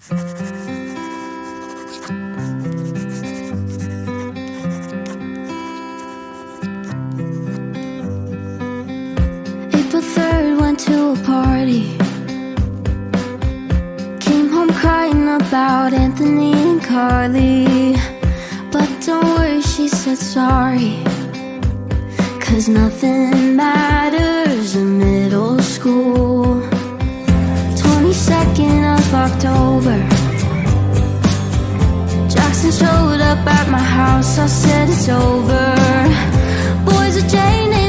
April 3rd, went to a party. Came home crying about Anthony and Carly. But don't worry, she said sorry, 'cause nothing matters in middle school. 22nd of October, Jackson showed up at my house. I said it's over. Boys are chaining